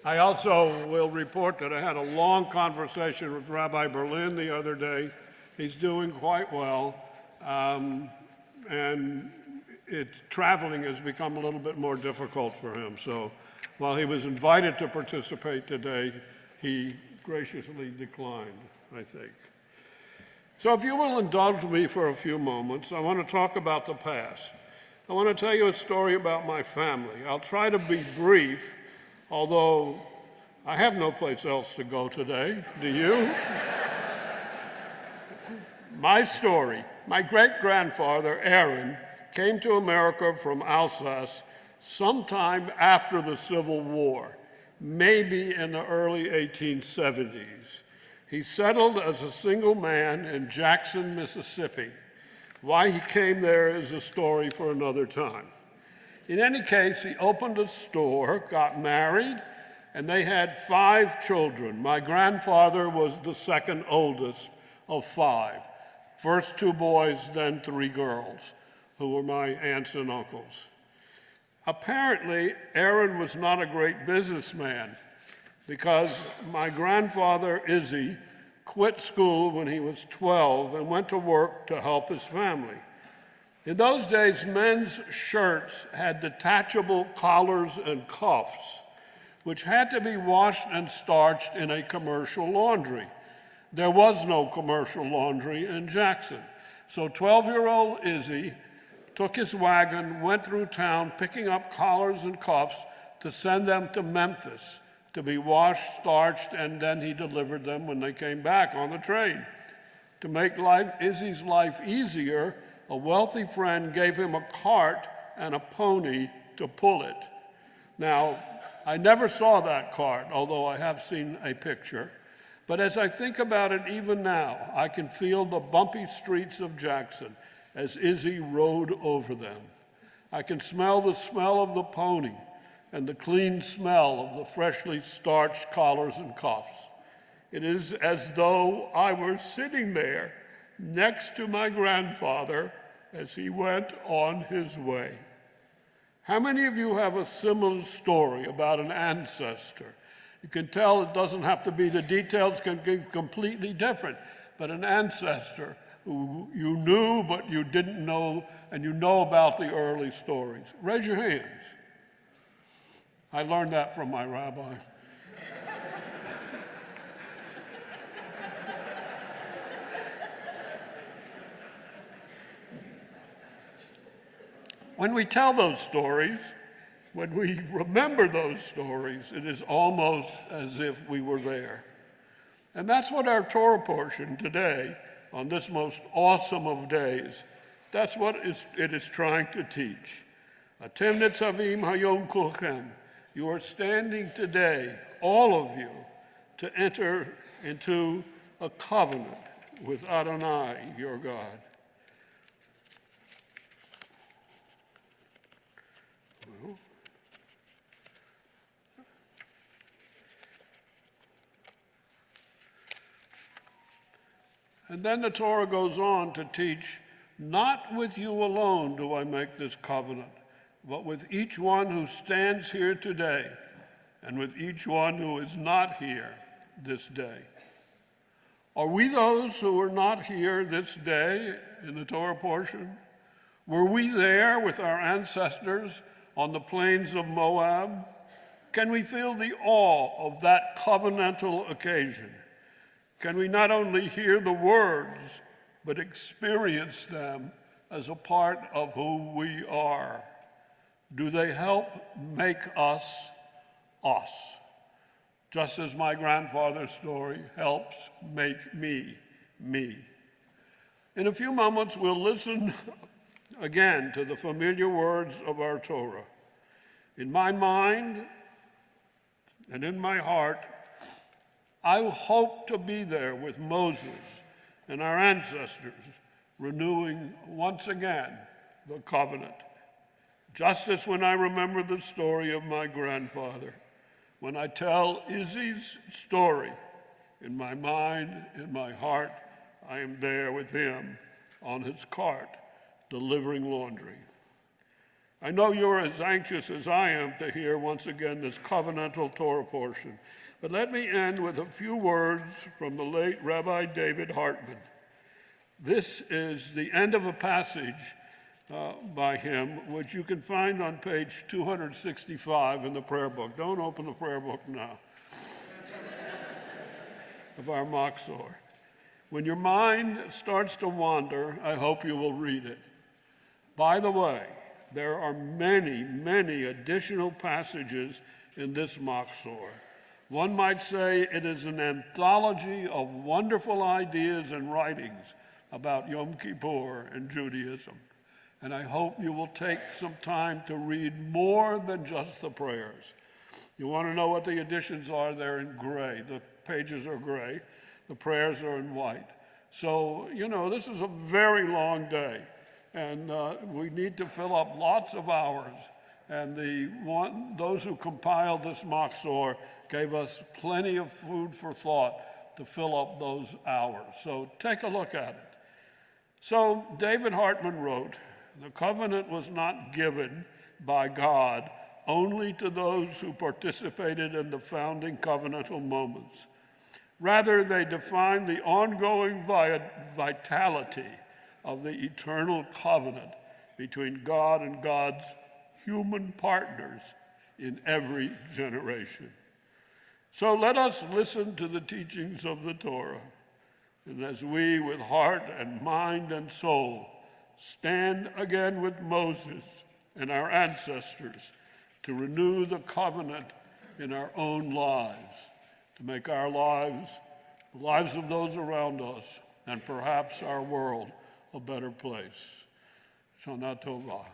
I also will report that I had a long conversation with Rabbi Berlin the other day. He's doing quite well, and traveling has become a little bit more difficult for him. So while he was invited to participate today, he graciously declined, I think. So if you will indulge me for a few moments, I want to talk about the past. I want to tell you a story about my family. I'll try to be brief, although I have no place else to go today. Do you? My story. My great-grandfather, Aaron, came to America from Alsace sometime after the Civil War, maybe in the early 1870s. He settled as a single man in Jackson, Mississippi. Why he came there is a story for another time. In any case, he opened a store, got married, and they had 5 children. My grandfather was the second oldest of 5. First 2 boys, then 3 girls, who were my aunts and uncles. Apparently, Aaron was not a great businessman because my grandfather, Izzy, quit school when he was 12 and went to work to help his family. In those days, men's shirts had detachable collars and cuffs, which had to be washed and starched in a commercial laundry. There was no commercial laundry in Jackson. So 12-year-old Izzy took his wagon, went through town picking up collars and cuffs to send them to Memphis to be washed, starched, and then he delivered them when they came back on the train. To make Izzy's life easier, a wealthy friend gave him a cart and a pony to pull it. Now, I never saw that cart, although I have seen a picture. But as I think about it even now, I can feel the bumpy streets of Jackson as Izzy rode over them. I can smell the smell of the pony and the clean smell of the freshly starched collars and cuffs. It is as though I were sitting there next to my grandfather as he went on his way. How many of you have a similar story about an ancestor? You can tell it doesn't have to be, the details can be completely different, but an ancestor who you knew but you didn't know, and you know about the early stories. Raise your hands. I learned that from my rabbi. When we tell those stories, when we remember those stories, it is almost as if we were there. And that's what our Torah portion today, on this most awesome of days, that's what it is trying to teach. Atem netzavim hayom kulchem. You are standing today, all of you, to enter into a covenant with Adonai, your God. Well, and then the Torah goes on to teach, not with you alone do I make this covenant, but with each one who stands here today, and with each one who is not here this day. Are we those who are not here this day in the Torah portion? Were we there with our ancestors on the plains of Moab? Can we feel the awe of that covenantal occasion? Can we not only hear the words, but experience them as a part of who we are? Do they help make us us? Just as my grandfather's story helps make me, me. In a few moments, we'll listen again to the familiar words of our Torah. In my mind and in my heart, I hope to be there with Moses and our ancestors, renewing once again the covenant. Just as when I remember the story of my grandfather, when I tell Izzy's story, in my mind, in my heart, I am there with him on his cart, delivering laundry. I know you're as anxious as I am to hear once again this covenantal Torah portion, but let me end with a few words from the late Rabbi David Hartman. This is the end of a passage by him, which you can find on page 265 in the prayer book. Don't open the prayer book now. Of our Machzor. When your mind starts to wander, I hope you will read it. By the way, there are many, many additional passages in this Machzor. One might say it is an anthology of wonderful ideas and writings about Yom Kippur and Judaism. And I hope you will take some time to read more than just the prayers. You want to know what the additions are? They're in gray. The pages are gray. The prayers are in white. So, this is a very long day. And we need to fill up lots of hours. And those who compiled this Machzor gave us plenty of food for thought to fill up those hours. So take a look at it. So David Hartman wrote, "The covenant was not given by God only to those who participated in the founding covenantal moments. Rather, they define the ongoing vitality of the eternal covenant between God and God's human partners in every generation." So let us listen to the teachings of the Torah, and as we, with heart and mind and soul, stand again with Moses and our ancestors to renew the covenant in our own lives, to make our lives, the lives of those around us, and perhaps our world a better place. Shana Tova.